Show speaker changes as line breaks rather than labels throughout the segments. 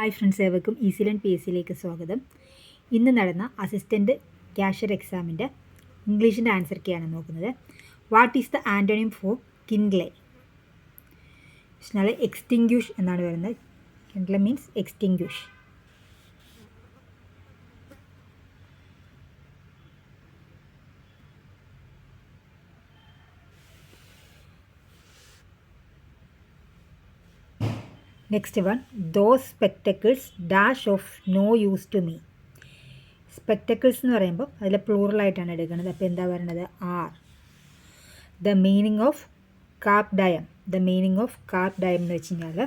Hi friends, ഏവർക്കും easy learn PSCയിലേക്ക് സ്വാഗതം. ഇന്ന് നടന്ന അസിസ്റ്റൻറ്റ് ക്യാഷ്യർ എക്സാമിൻ്റെ ഇംഗ്ലീഷിൻ്റെ ആൻസർ കീയാണ് നോക്കുന്നത്. What is the antonym for kindle? Extinguish എന്നാണ് പറയുന്നത്. Kindle means extinguish. Next one, those spectacles dash of no use to me. Spectacles എന്ന് പറയുമ്പോൾ അതിൽ പ്ലൂറലായിട്ടാണ് എടുക്കുന്നത്. അപ്പോൾ എന്താ പറയുന്നത്? ആർ. The meaning of carpe diem. The meaning of carpe diem എന്ന് വെച്ച് കഴിഞ്ഞാൽ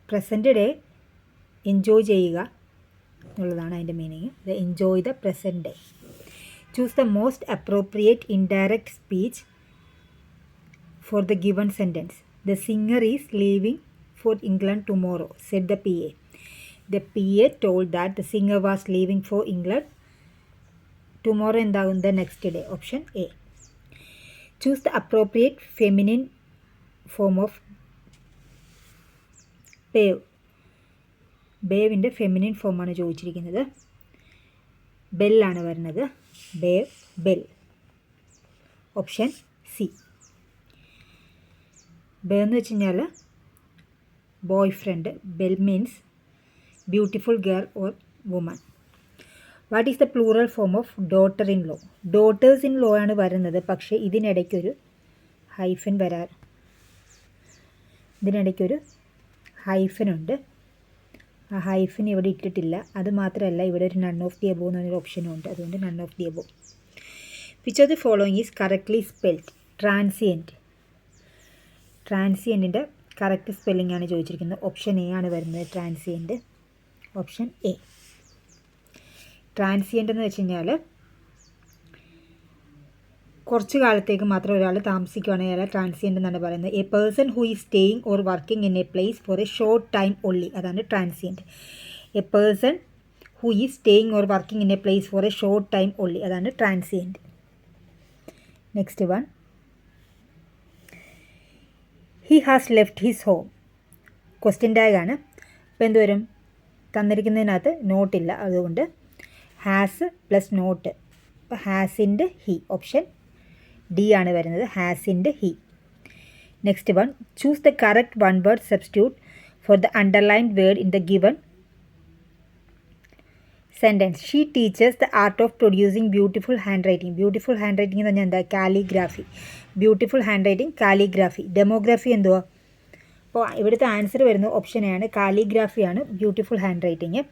പ്രസൻറ്റ് ഡേ എൻജോയ് ചെയ്യുക എന്നുള്ളതാണ് അതിൻ്റെ meaning. The enjoy the present day. Choose the most appropriate indirect speech for the given sentence. The singer is leaving for England tomorrow, said the PA. The PA told that the singer was leaving for England tomorrow and the next day. Option A. Choose the appropriate feminine form of bathe. ബേവിൻ്റെ feminine ഫോമാണ് ചോദിച്ചിരിക്കുന്നത്. ബെല്ലാണ് വരുന്നത്. Beau, belle. Option C. Beau എന്ന് വെച്ച് കഴിഞ്ഞാൽ boyfriend. Belle means beautiful girl or woman. What is the plural form of daughter in law? Daughters in law ആണ് വരുന്നത്, പക്ഷേ ഇതിനിടയ്ക്കൊരു ഹൈഫൻ ഇതിനിടയ്ക്കൊരു ഹൈഫനുണ്ട്. ആ ഹൈഫൻ ഇവിടെ ഇട്ടിട്ടില്ല. അത് മാത്രമല്ല, ഇവിടെ ഒരു നൺ ഓഫ് ദി എബോ എന്നൊരു ഓപ്ഷനും ഉണ്ട്. അതുകൊണ്ട് none of the above. Which of the following is correctly spelled? Transient. ട്രാൻസിയൻറ്റിൻ്റെ കറക്റ്റ് സ്പെല്ലിംഗ് ആണ് ചോദിച്ചിരിക്കുന്നത്. ഓപ്ഷൻ എ ആണ് വരുന്നത്. ട്രാൻസിയൻറ്റ്. Option A. ട്രാൻസിയൻ്റ് എന്ന് വെച്ച് കഴിഞ്ഞാൽ കുറച്ച് കാലത്തേക്ക് മാത്രം ഒരാൾ താമസിക്കുകയാണെങ്കിൽ അയാൾ ട്രാൻസിയൻ്റ് എന്നാണ് പറയുന്നത്. A person who is staying or working in a place for a short time only, അതാണ് transient. A person who is staying or working in a place for a short time only, അതാണ് transient. Next one, he has left his home. Question ടാഗാണ്. അപ്പോൾ എന്തുവരും? തന്നിരിക്കുന്നതിനകത്ത് നോട്ടില്ല, അതുകൊണ്ട് has plus not. അപ്പോൾ ഹാസിൻ്റെ he. Option D ആണ് വരുന്നത്. ഹാസിൻ്റെ he. Next one, choose the correct one word substitute for the underlined word in the given sentence. She teachers the art of producing beautiful handwriting. Beautiful handwriting എന്ന് പറഞ്ഞാൽ എന്താ? Calligraphy. Beautiful handwriting, calligraphy. Demography എന്തുവാ? അപ്പോൾ ഇവിടുത്തെ answer വരുന്നത് option A ആണ്. കാലിഗ്രാഫിയാണ് beautiful handwriting.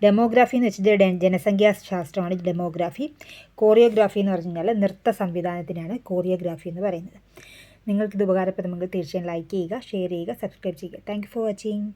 Demography എന്ന് വെച്ചാൽ ജനസംഖ്യാശാസ്ത്രമാണ് ഡെമോഗ്രാഫി. കോറിയോഗ്രാഫി എന്ന് പറഞ്ഞു കഴിഞ്ഞാൽ നൃത്ത സംവിധാനത്തിനാണ് കോറിയോഗ്രാഫി എന്ന് പറയുന്നത്. നിങ്ങൾക്കിത് ഉപകാരപ്രദമെങ്കിൽ തീർച്ചയായും ലൈക്ക് ചെയ്യുക, ഷെയർ ചെയ്യുക, സബ്സ്ക്രൈബ് ചെയ്യുക. Thank you for watching.